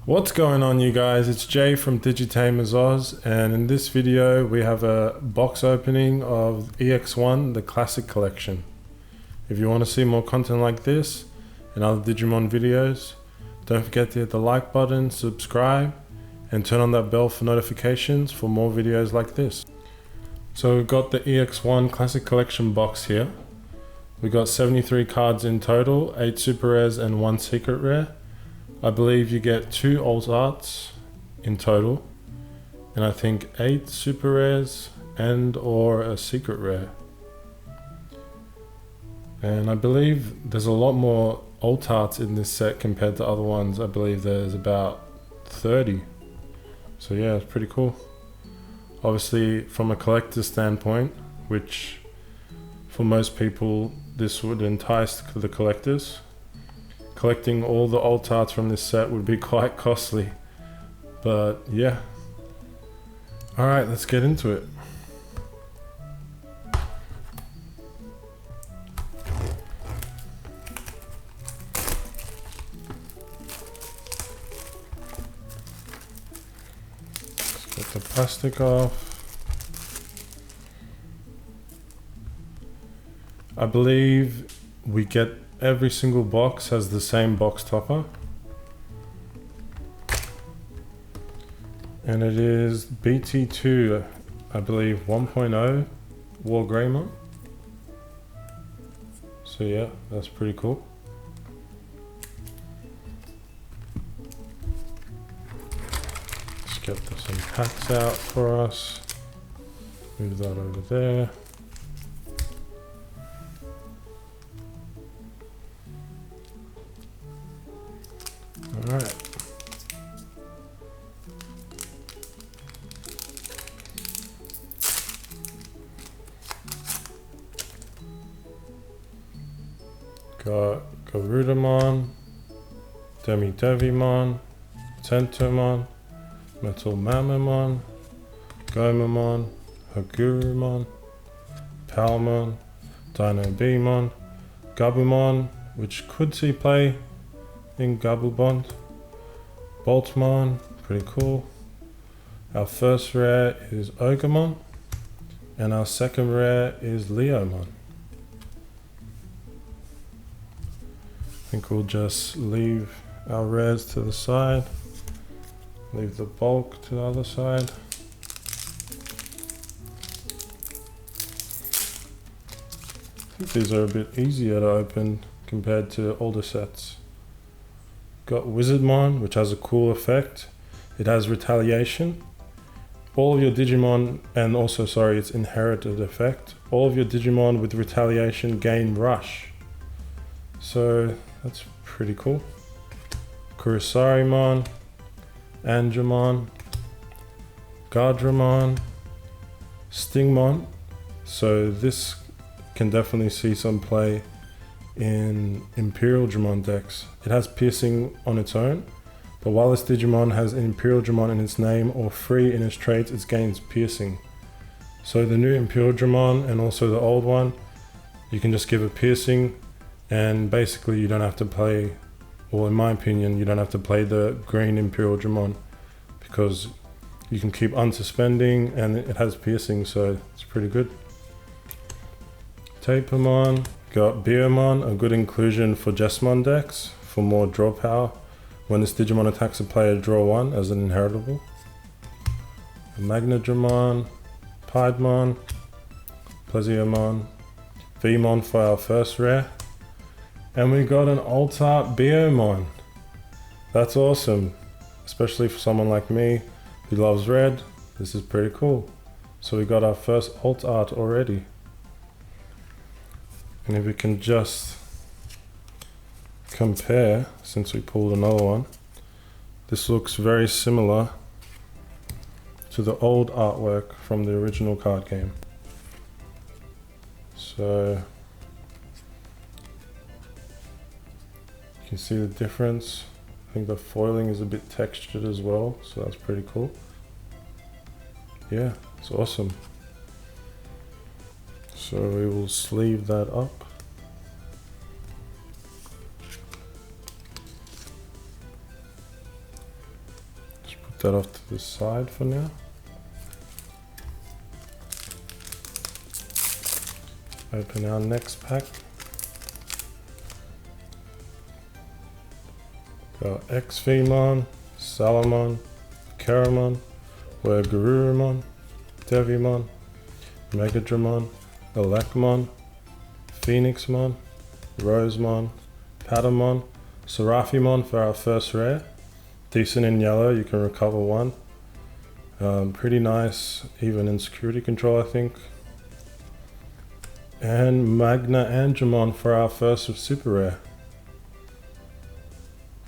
What's going on, you guys? It's Jay from DigiTamer Oz, and in this video we have a box opening of EX01, the Classic Collection. If you want to see more content like this and other Digimon videos, don't forget to hit the like button, subscribe, and turn on that bell for notifications for more videos like this. So we've got the EX01 Classic Collection box here. We've got 73 cards in total, 8 super rares and 1 secret rare. I believe you get 2 alt arts in total, and I think 8 super rares and or a secret rare. And I believe there's a lot more alt arts in this set compared to other ones. I believe there's about 30. So yeah, it's pretty cool. Obviously from a collector's standpoint, which for most people this would entice the collectors. Collecting all the alt arts from this set would be quite costly, but yeah. Alright, let's get into it. Let's get the plastic off. I believe we get every single box has the same box topper, and it is BT2, I believe 1.0 War Greymon. So yeah, that's pretty cool. Let's get some packs out for us. Move that over there. Alright. Got Garudamon, Devimon, Tentomon, Metal Mamamon, Gomamon, Hagurumon, Palmon, Dinobemon, Gabumon, which could see play in Gabubond, Boltmon, pretty cool. Our first rare is Ogamon, and our second rare is Leomon. I think we'll just leave our rares to the side, leave the bulk to the other side. I think these are a bit easier to open compared to older sets. Got Wizardmon, which has a cool effect. It has retaliation. All of your Digimon, and also its inherited effect. All of your Digimon with retaliation gain rush. So that's pretty cool. Kurisarimon, Angemon, Gardramon, Stingmon. So this can definitely see some play in Imperial Dramon decks. It has piercing on its own, but while this Digimon has Imperial Dramon in its name or free in its traits, it gains piercing. So the new Imperial Dramon and also the old one, you can just give it piercing, and basically you don't have to play, or in my opinion, you don't have to play the green Imperial Dramon, because you can keep unsuspending and it has piercing, so it's pretty good. Tapemon. Got Beermon, a good inclusion for Jesmon decks for more draw power. When this Digimon attacks a player, draw 1 as an inheritable. Magnadramon, Piedmon, Plesiomon, Vmon for our first rare. And we got an alt art Beomon. That's awesome, especially for someone like me who loves red. This is pretty cool. So we got our first alt art already. And if we can just compare, since we pulled another one, this looks very similar to the old artwork from the original card game. So you can see the difference. I think the foiling is a bit textured as well, so that's pretty cool. Yeah, it's awesome. So we will sleeve that up. that off to the side for now. Open our next pack. Got Ex-Femon, Salamon, Keramon, Garurumon, Devimon, Megadramon, Elecmon, Phoenixmon, Rosemon, Patamon, Seraphimon for our first rare. Decent in yellow, you can recover one. Pretty nice, even in security control, I think. And Magna Andromon for our first super rare.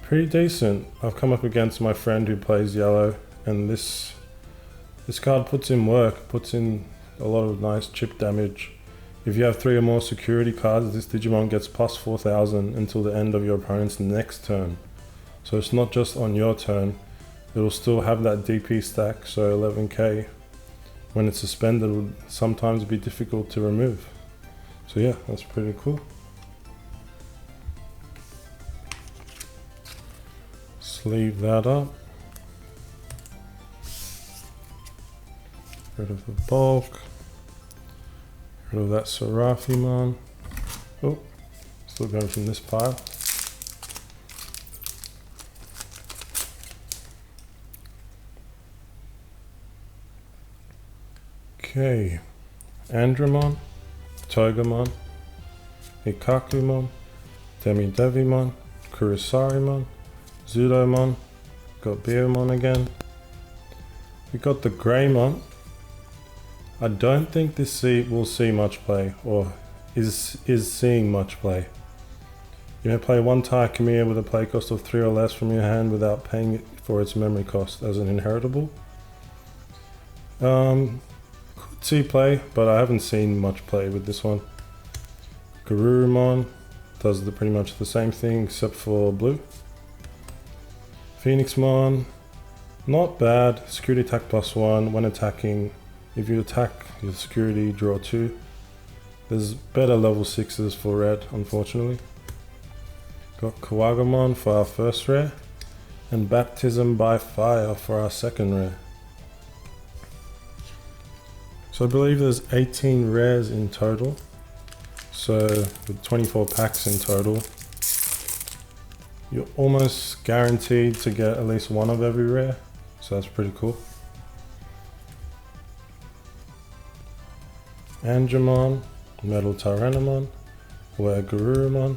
Pretty decent. I've come up against my friend who plays yellow, and this card puts in work, puts in a lot of nice chip damage. If you have 3 or more security cards, this Digimon gets plus 4000 until the end of your opponent's next turn. So it's not just on your turn, it will still have that DP stack, so 11k. When it's suspended, it would sometimes be difficult to remove. So yeah, that's pretty cool. Sleeve that up. Rid of the bulk. Rid of that Seraphimon. Oh, still going from this pile. Okay, Andromon, Togemon, Ikakumon, Devimon, Kurosarimon, Zudomon, got Beermon again. We got the Greymon. I don't think this will see much play, or is seeing much play. You may play one Taikamiya with a play cost of 3 or less from your hand without paying for its memory cost as an inheritable. Could see play, but I haven't seen much play with this one. Garurumon does pretty much the same thing except for blue. Phoenixmon, not bad. Security attack +1 when attacking. If you attack your security, draw 2. There's better level 6s for red, unfortunately. Got Kawagamon for our first rare, and Baptism by Fire for our second rare. So I believe there's 18 rares in total. So with 24 packs in total, you're almost guaranteed to get at least one of every rare. So that's pretty cool. Andromon, Metal Tyrannomon, Garurumon,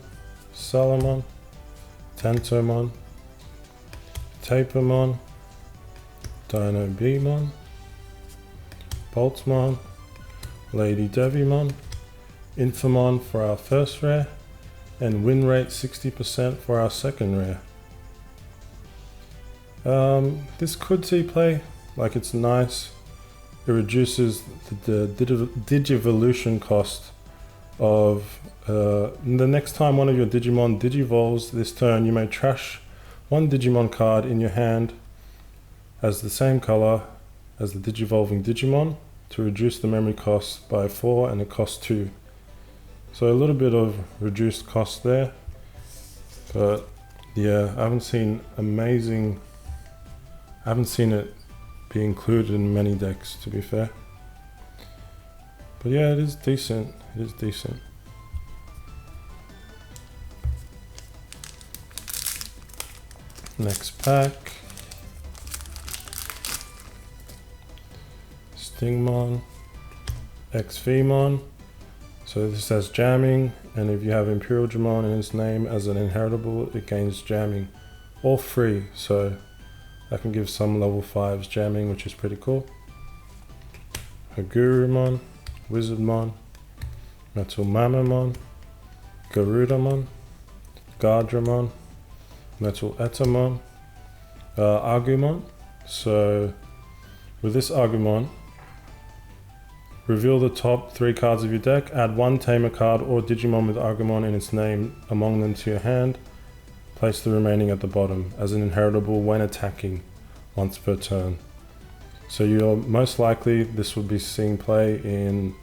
Salamon, Tentomon, Tapermon, Dino Beemon, Boltmon, Lady Devimon, Infamon for our first rare, and win rate 60% for our second rare. This could see play, like it's nice. It reduces the Digivolution cost of the next time one of your Digimon digivolves this turn, you may trash one Digimon card in your hand as the same color as the digivolving Digimon to reduce the memory cost by 4 and it costs 2. So a little bit of reduced cost there, but yeah, I haven't seen it be included in many decks, to be fair. But yeah, it is decent. It is decent. Next pack. Stingmon Ex-Femon. So this has jamming, and if you have Imperial Dramon in its name as an inheritable, it gains jamming. All free, so I can give some level 5s jamming, which is pretty cool. Agurumon, Wizardmon, Metal Mamamon, Garudamon, Gardramon, Metal Etamon, Agumon. So with this Agumon, reveal the top 3 cards of your deck, add 1 Tamer card or Digimon with Agumon in its name among them to your hand. Place the remaining at the bottom as an inheritable when attacking once per turn. So you're most likely, this will be seeing play in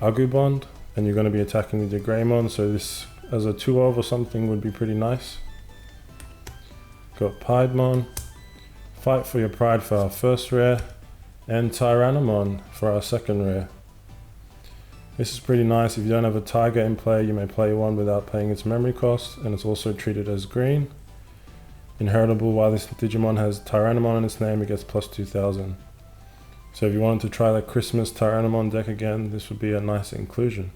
Agubond, and you're going to be attacking with your Greymon, so this as a 2-of or something would be pretty nice. Got Piedmon, Fight for Your Pride for our first rare, and Tyrannomon for our second rare. This is pretty nice. If you don't have a tiger in play, you may play one without paying its memory cost, and it's also treated as green. Inheritable, while this Digimon has Tyrannomon in its name, it gets plus 2000. So if you wanted to try that Christmas Tyrannomon deck again, this would be a nice inclusion.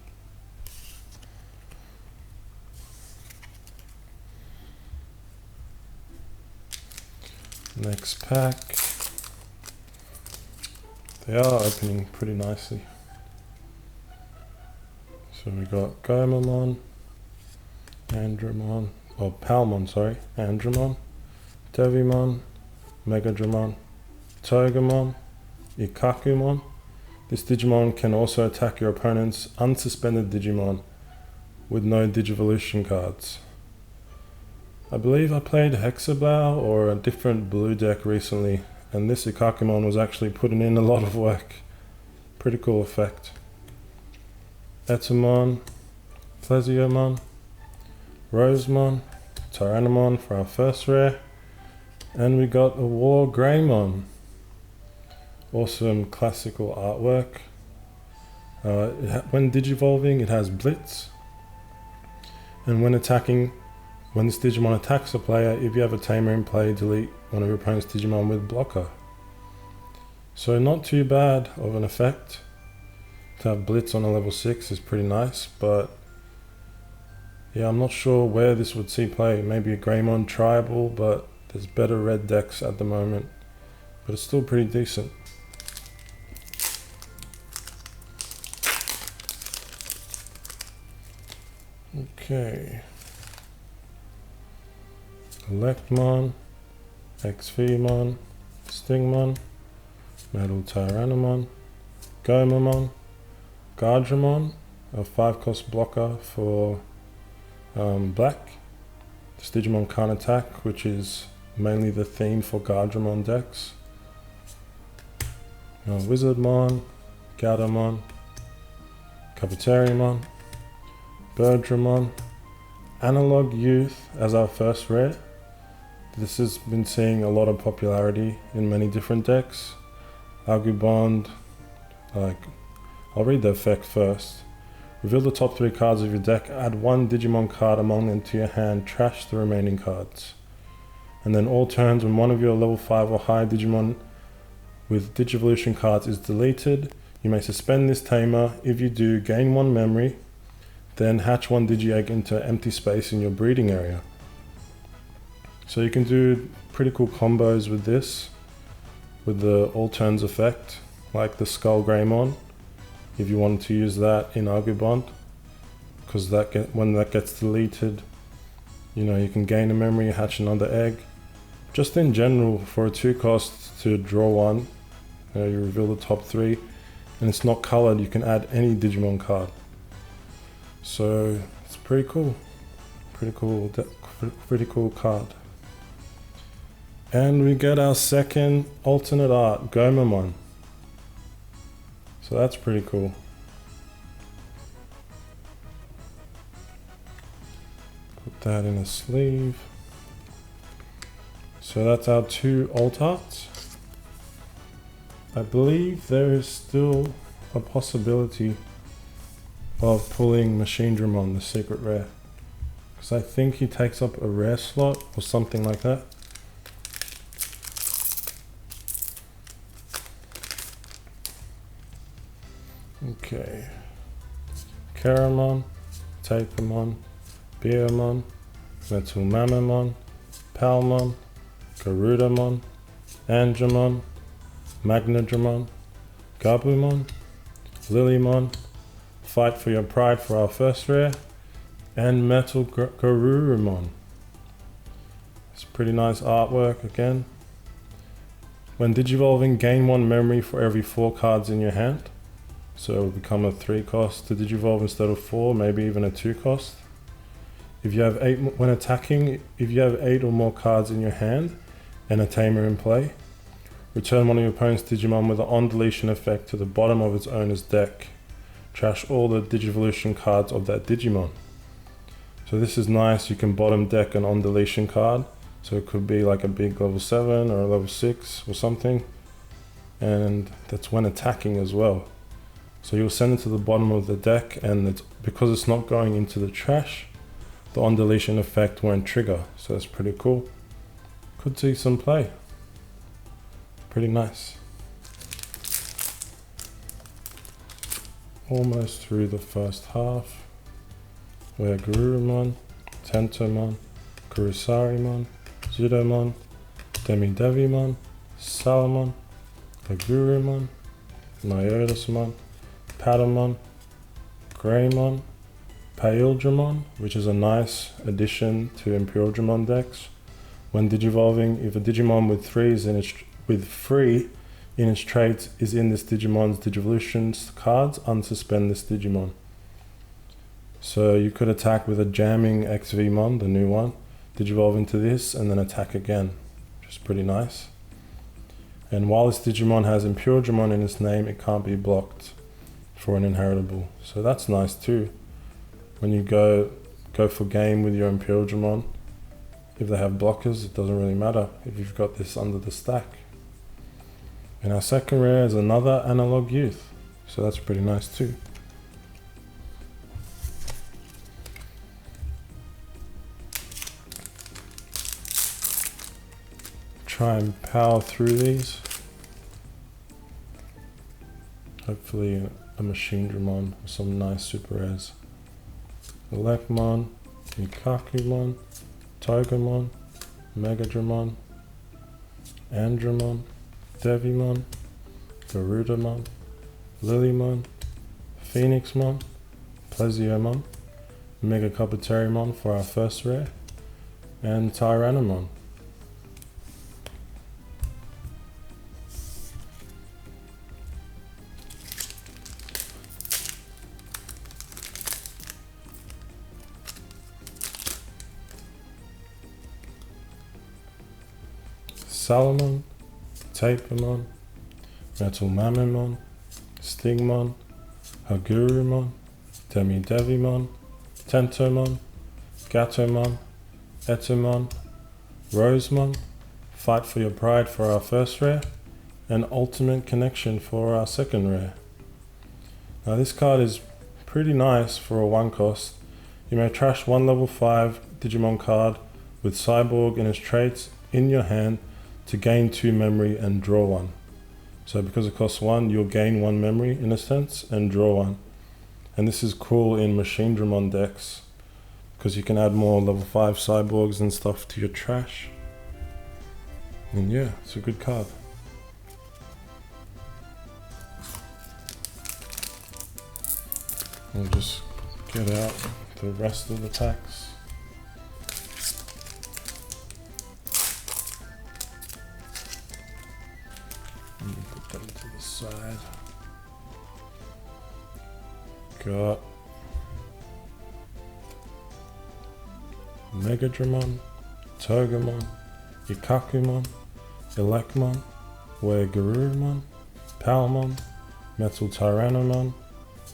Next pack. They are opening pretty nicely. So we got Gomamon, Andromon, or Palmon, sorry, Andromon, Devimon, Megadramon, Togemon, Ikakumon. This Digimon can also attack your opponent's unsuspended Digimon with no Digivolution cards. I believe I played Hexablow or a different blue deck recently, and this Ikakumon was actually putting in a lot of work. Pretty cool effect. Etamon, Plesiomon, Rosemon, Tyrannomon for our first rare, and we got a War Greymon. Awesome classical artwork. When digivolving, it has Blitz, and when attacking, when this Digimon attacks a player, if you have a tamer in play, delete one of your opponent's Digimon with blocker. So not too bad of an effect. To have Blitz on a level 6 is pretty nice, but yeah, I'm not sure where this would see play. Maybe a Greymon tribal, but there's better red decks at the moment. But it's still pretty decent. Okay. Stingmon Ex-Femon, Stingmon, Metal Tyrannomon, Gomamon, Guardramon, a 5-cost blocker for black. This Digimon can't attack, which is mainly the theme for Guardramon decks. Wizardmon, Gardamon, Cafeteriamon, Birdramon, Analog Youth as our first rare. This has been seeing a lot of popularity in many different decks. Agubond, I'll read the effect first. Reveal the top 3 cards of your deck, add 1 Digimon card among them to your hand, trash the remaining cards. And then all turns when one of your level 5 or higher Digimon with Digivolution cards is deleted, you may suspend this tamer. If you do, gain 1 memory, then hatch 1 Digi-Egg into empty space in your breeding area. So you can do pretty cool combos with this, with the all turns effect, like the Skull Greymon, if you wanted to use that in Agubond, because when that gets deleted, you know, you can gain a memory, hatch another egg. Just in general, for a 2-cost to draw 1, you reveal the top 3, and it's not colored, you can add any Digimon card. So it's pretty cool, pretty cool card. And we get our second alternate art, Gomamon. So that's pretty cool. Put that in a sleeve. So that's our 2 alt arts. I believe there is still a possibility of pulling Machinedramon, the secret rare. Because I think he takes up a rare slot or something like that. Okay. Keramon, Tapemon, Beermon, Metal Mamamon, Palmon, Garudamon, Andromon, Magnadramon, Gabumon, Lilymon, Fight for Your Pride for our first rare, and Metal Garurumon. It's pretty nice artwork again. When digivolving, gain 1 memory for every 4 cards in your hand. So it will become a 3-cost to digivolve instead of 4, maybe even a 2-cost. If you have 8, when attacking, if you have 8 or more cards in your hand and a tamer in play, return one of your opponent's Digimon with an on-deletion effect to the bottom of its owner's deck. Trash all the Digivolution cards of that Digimon. So this is nice, you can bottom deck an on-deletion card So it could be like a big level 7 or a level 6 or something. And that's when attacking as well. So you'll send it to the bottom of the deck, and because it's not going into the trash, the on deletion effect won't trigger. So that's pretty cool. Could see some play. Pretty nice. Almost through the first half. We're Garurumon, Tentomon, Kurusarimon, Zudomon, Demidevimon, Salamon, Agurumon, Myotismon, Patamon, Greymon, Paildramon, which is a nice addition to Imperialdramon decks. When digivolving, if a Digimon with 3 in its traits is in this Digimon's Digivolutions cards, unsuspend this Digimon. So you could attack with a Jamming Ex-Femon, the new one, digivolve into this, and then attack again, which is pretty nice. And while this Digimon has Imperialdramon in its name, it can't be blocked for an inheritable. So that's nice too. When you go for game with your Imperialdramon, if they have blockers, it doesn't really matter if you've got this under the stack. And our second rare is another Analog Youth. So that's pretty nice too. Try and power through these. Hopefully a Machinedramon or some nice super rares. Elecmon, Mikakumon, Togemon, Megadramon, Andramon, Devimon, Garudamon, Lilymon, Phoenixmon, Plesiomon, Megacopaterimon for our first rare, and Tyrannomon. Salamon, Tapemon, Metalmamimon, Stingmon, Hagurumon, Demidevimon, Tentomon, Gatomon, Etomon, Rosemon, Fight for Your Pride for our first rare, and Ultimate Connection for our second rare. Now this card is pretty nice for a 1 cost. You may trash 1 level 5 Digimon card with Cyborg and its traits in your hand to gain 2 memory and draw 1. So because it costs 1, you'll gain 1 memory in a sense and draw 1. And this is cool in Machinedramon decks because you can add more level 5 cyborgs and stuff to your trash. And yeah, it's a good card. We'll just get out the rest of the packs. Let me put them to the side. Got Megadramon, Togemon, Ikakumon, Elecmon, Garurumon, Palmon, Metal Tyrannomon,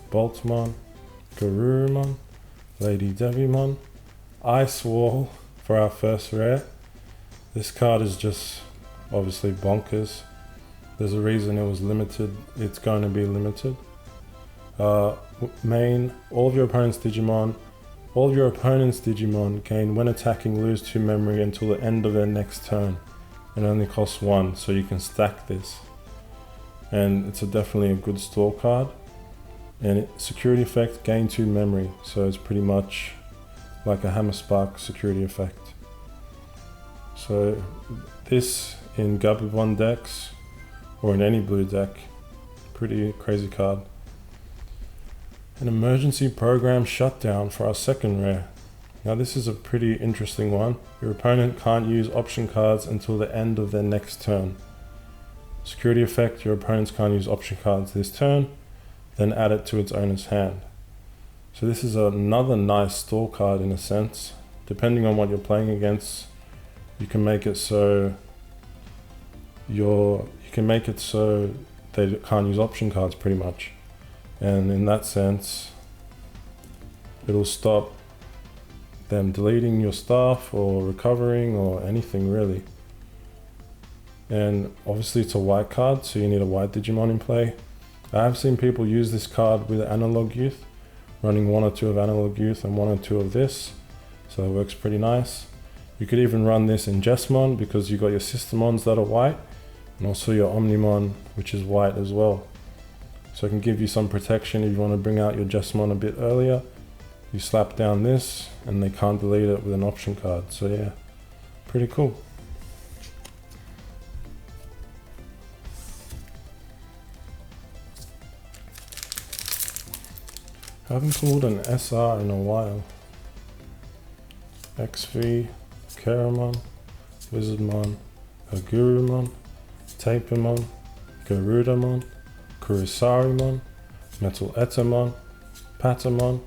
Boltmon, Garurumon, Lady Devimon, Ice Wall for our first rare. This card is just obviously bonkers. There's a reason it was limited. It's going to be limited. Main, all of your opponent's Digimon gain when attacking lose 2 memory until the end of their next turn. It only costs 1, so you can stack this. And it's definitely a good store card. And security effect, gain 2 memory. So it's pretty much like a Hammer Spark security effect. So this in Gabavon decks, or in any blue deck, pretty crazy card. An emergency program shutdown for our second rare. Now this is a pretty interesting one. Your opponent can't use option cards until the end of their next turn. Security effect, your opponents can't use option cards this turn, then add it to its owner's hand. So this is another nice store card in a sense. Depending on what you're playing against, you can make it so they can't use option cards pretty much. And in that sense, it'll stop them deleting your stuff or recovering or anything really. And obviously it's a white card, so you need a white Digimon in play. I have seen people use this card with Analog Youth, running 1 or 2 of Analog Youth and 1 or 2 of this, so it works pretty nice. You could even run this in Jesmon because you got your Systemons that are white, and also your Omnimon, which is white as well. So it can give you some protection if you want to bring out your Jesmon a bit earlier. You slap down this and they can't delete it with an option card. So yeah, pretty cool. I haven't pulled an SR in a while. XV, Keramon, Wizardmon, Agurumon, Tapemon, Garudamon, Kurusarimon, Metal Etamon, Patamon,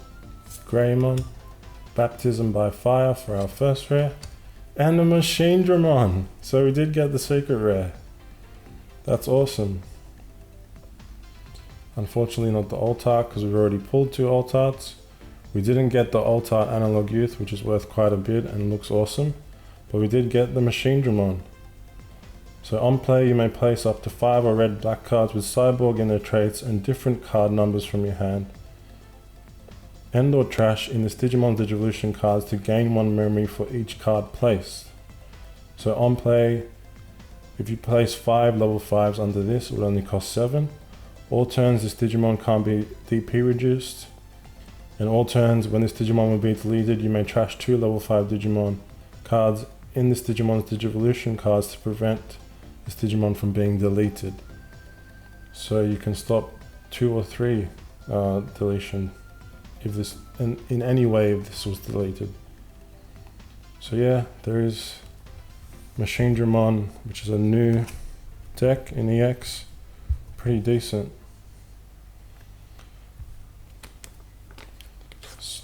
Greymon, Baptism by Fire for our first rare, and a Machinedramon! So we did get the secret rare. That's awesome. Unfortunately not the Alt-Art because we've already pulled 2 Alt-Arts. We didn't get the Alt-Art Analog Youth, which is worth quite a bit and looks awesome, but we did get the Machinedramon. So on play you may place up to 5 or red black cards with Cyborg in their traits and different card numbers from your hand. End or trash in this Digimon Digivolution cards to gain 1 memory for each card placed. So on play, if you place 5 level 5s under this, it would only cost 7. All turns this Digimon can't be DP reduced. And all turns when this Digimon will be deleted, you may trash 2 level 5 Digimon cards in this Digimon's Digivolution cards to prevent this Digimon from being deleted. So you can stop 2 or 3 deletion if this in any way if this was deleted. So yeah, there is Machinedramon, which is a new deck in EX. Pretty decent.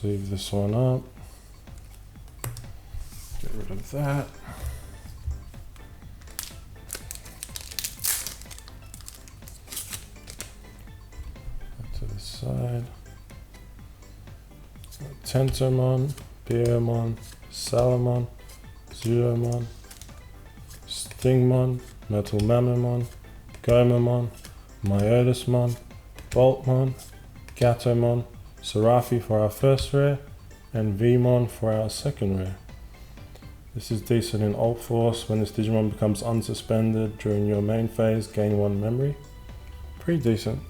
Leave this one up. Get rid of that. Put to the side. Tentomon, Beermon, Salamon, Zudomon, Stingmon, Metal Mamamon, Gomamon, Myotismon, Boltmon, Gatomon, Serafi for our first rare, and Vmon for our second rare. This is decent in Alt Force. When this Digimon becomes unsuspended during your main phase, gain 1 memory. Pretty decent.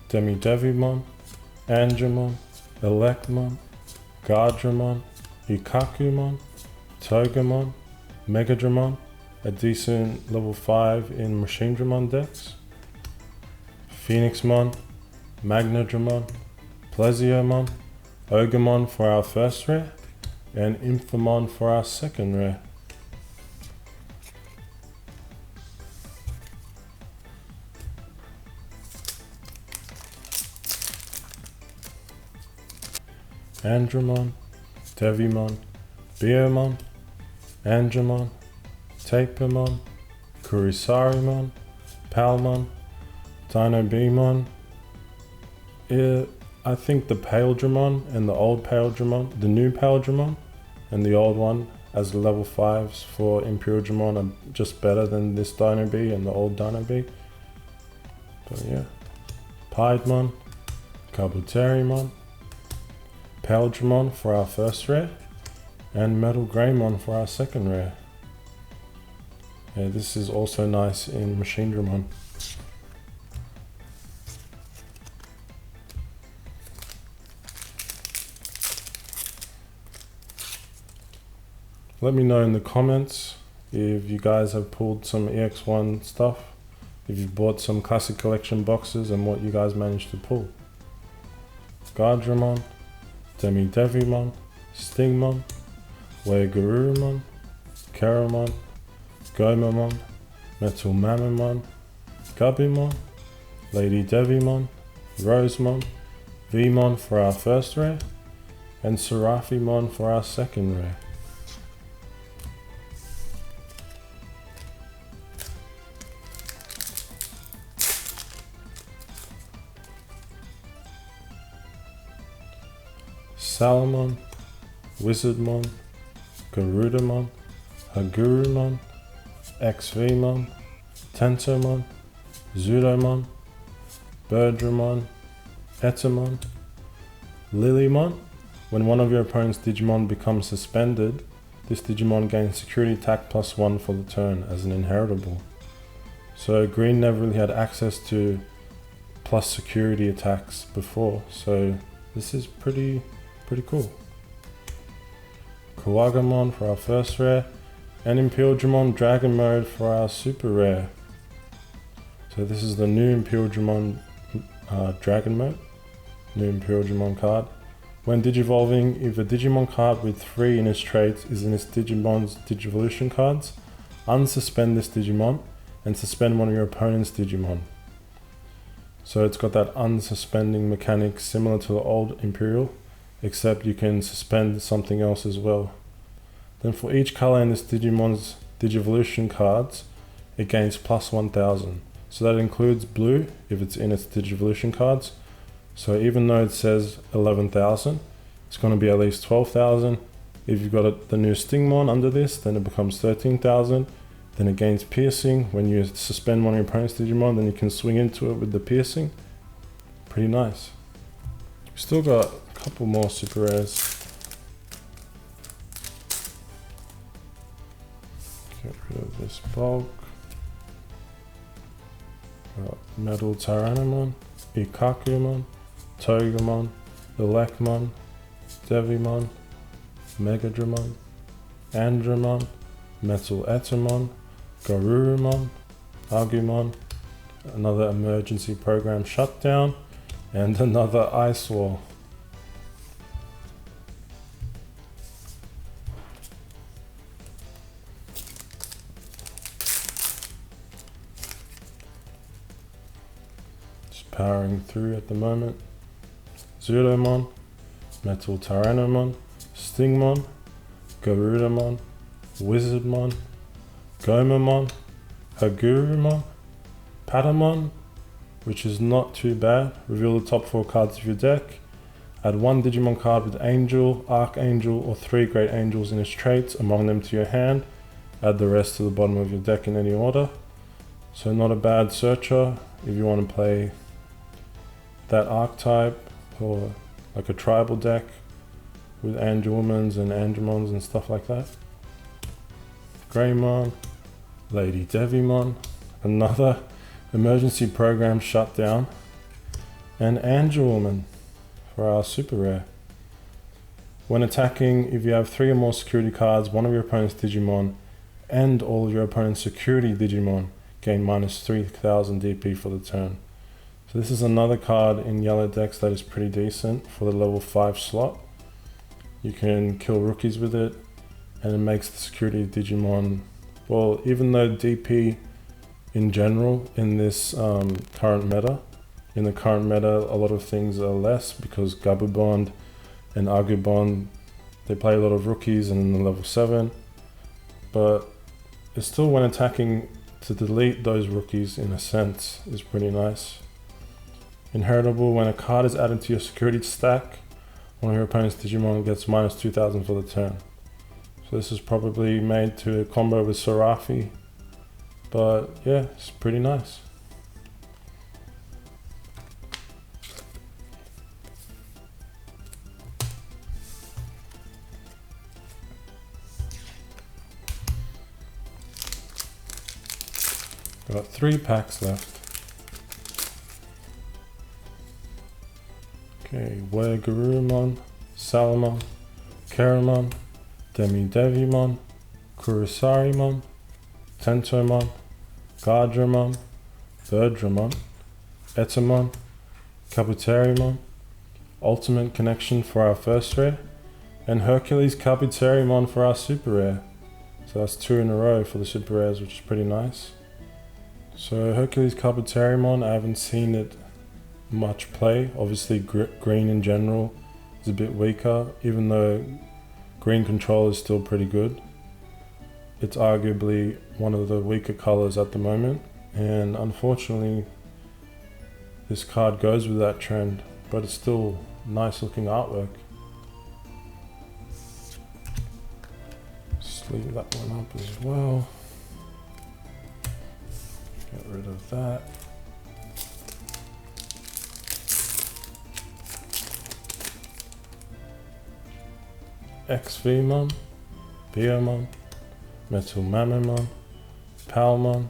Demidevimon, Angemon, Electmon, Gardramon, Ikakumon, Togemon, Megadramon, a decent level 5 in Machinedramon decks, Phoenixmon, Magnadramon, Plesiomon, Ogremon for our first rare, and Infamon for our second rare. Andromon, Devimon, Beermon, Angemon, Tapemon, Kurisarimon, Palmon, Dinobemon. I think the Paledramon and the old Paledramon, the new Paledramon and the old one as the level 5s for Imperialdramon are just better than this Dinobe and the old Dinobe. But yeah, Piedmon, Kabuterimon, Paledramon for our first rare, and Metal Greymon for our second rare. Yeah, this is also nice in Machinedramon. Let me know in the comments if you guys have pulled some EX01 stuff, if you've bought some classic collection boxes and what you guys managed to pull. Gardramon, Demidevimon, Stingmon, Weigurumon, Keramon, Gomamon, Metal Mamamon, Gubimon, Lady Devimon, Rosemon, Vmon for our first rare, and Seraphimon for our second rare. Salamon, Wizardmon, Garudamon, Hagurumon, Ex-Femon, Tentomon, Zudomon, Birdramon, Etamon, Lilymon. When one of your opponent's Digimon becomes suspended, this Digimon gains security attack +1 for the turn as an inheritable. So green never really had access to plus security attacks before, so this is pretty cool. Kuwagamon for our first rare, and Impildramon Dragon Mode for our super rare. So this is the new Impildramon Dragon Mode, new Impildramon card. When digivolving, if a Digimon card with 3 in its traits is in its Digimon's Digivolution cards, unsuspend this Digimon and suspend one of your opponent's Digimon. So it's got that unsuspending mechanic similar to the old Imperial, except you can suspend something else as well. Then for each color in this Digimon's Digivolution cards, it gains +1000. So that includes blue if it's in its Digivolution cards. So even though it says 11,000, it's going to be at least 12,000. If you've got the new Stingmon under this, then it becomes 13,000. Then it gains piercing. When you suspend one of your opponent's Digimon, then you can swing into it with the piercing. Pretty nice. We've still got a couple more super rares. Get rid of this bulk. Got Metal Tyrannomon, Ikakumon, Togemon, Elecmon, Devimon, Megadramon, Andramon, Metal Etamon, Garurumon, Agumon, another emergency program shutdown, and another Ice Wall. Just powering through at the moment. Zudomon, Metal Tyrannomon, Stingmon, Garudamon, Wizardmon, Gomamon, Hagurumon, Patamon, which is not too bad. Reveal the top 4 cards of your deck. Add 1 Digimon card with Angel, Archangel, or 3 Great Angels in its traits among them to your hand. Add the rest to the bottom of your deck in any order. So not a bad searcher if you want to play that archetype or like a tribal deck with Angelwomans and Andromons and stuff like that. Greymon, Lady Devimon, another emergency program shutdown, and Angelwoman for our super rare. When attacking, if you have 3 or more security cards, one of your opponent's Digimon and all of your opponent's security Digimon gain -3000 DP for the turn. So this is another card in yellow decks that is pretty decent for the level 5 slot. You can kill rookies with it, and it makes the security Digimon, well, even though DP in general in this current meta, a lot of things are less because Gabubond and Agubond, they play a lot of rookies and in the level 7, but it's still, when attacking, to delete those rookies in a sense is pretty nice. Inheritable, when a card is added to your security stack, one of your opponent's Digimon gets -2000 for the turn. So this is probably made to combo with Seraphi, but yeah, it's pretty nice. Got 3 packs left. Okay, Garurumon, Salamon, Keramon, Devimon, Kurusarimon, Tentomon, Gardramon, Birdramon, Etamon, Kabuterimon, Ultimate Connection for our first rare, and Hercules Kabuterimon for our super rare. So that's 2 in a row for the super rares, which is pretty nice. So Hercules Kabuterimon, I haven't seen it much play. Obviously green in general is a bit weaker, even though green control is still pretty good. It's arguably one of the weaker colors at the moment, and unfortunately this card goes with that trend, but it's still nice looking artwork. Just leave that one up as well. Get rid of that. Ex-Femon, Biomon, Metal Mamamon, Palmon,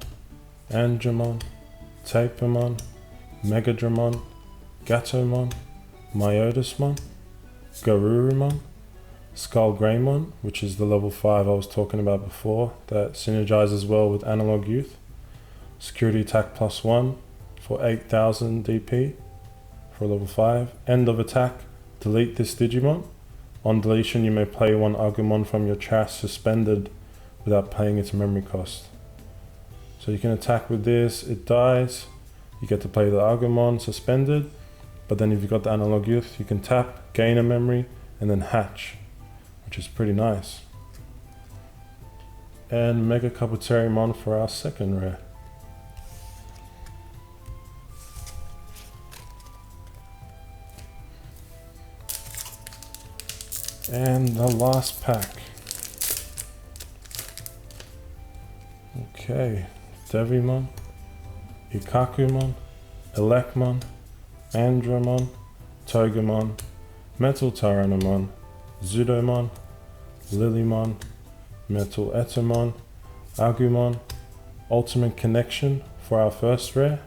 Andromon, Tapemon, Megadramon, Gatomon, Myotismon, Garurumon, Skullgreymon, which is the level 5 I was talking about before, that synergizes well with Analog Youth. Security attack +1 for 8000 DP for level 5. End of attack, delete this Digimon. On deletion, you may play one Agumon from your trash suspended without paying its memory cost. So you can attack with this, it dies, you get to play the Agumon suspended, but then if you've got the Analog Youth, you can tap, gain a memory, and then hatch, which is pretty nice. And Mega Kabuterimon for our second rare. And the last pack. Okay, Devimon, Ikakumon, Elecmon, Andromon, Togemon, Metal Tyrannomon, Zudomon, Lilymon, Metal Etomon, Agumon, Ultimate Connection for our first rare,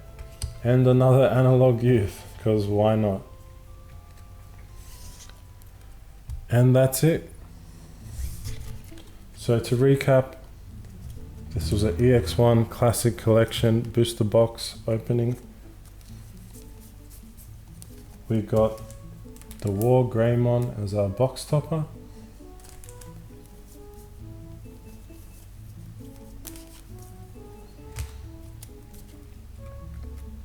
and another Analog Youth, because why not? And that's it. So to recap, this was an EX01 Classic Collection Booster Box opening. We got the War Greymon as our box topper.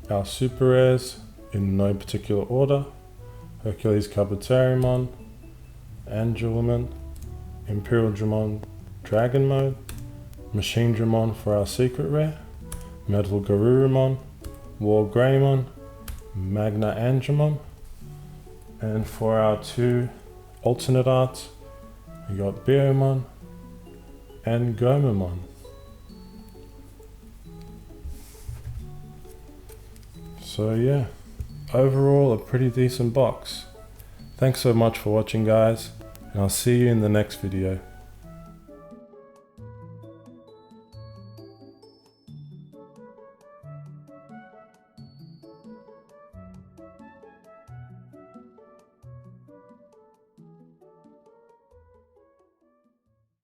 Our super rares in no particular order: Hercules Kabuterimon, Angelwoman, Imperial Dramon Dragon Mode, Machine Dramon for our secret rare, Metal Garurumon, War Greymon, Magna Andromon, and for our two alternate arts, we got Biomon and Gomamon. So yeah, overall a pretty decent box. Thanks so much for watching, guys, and I'll see you in the next video.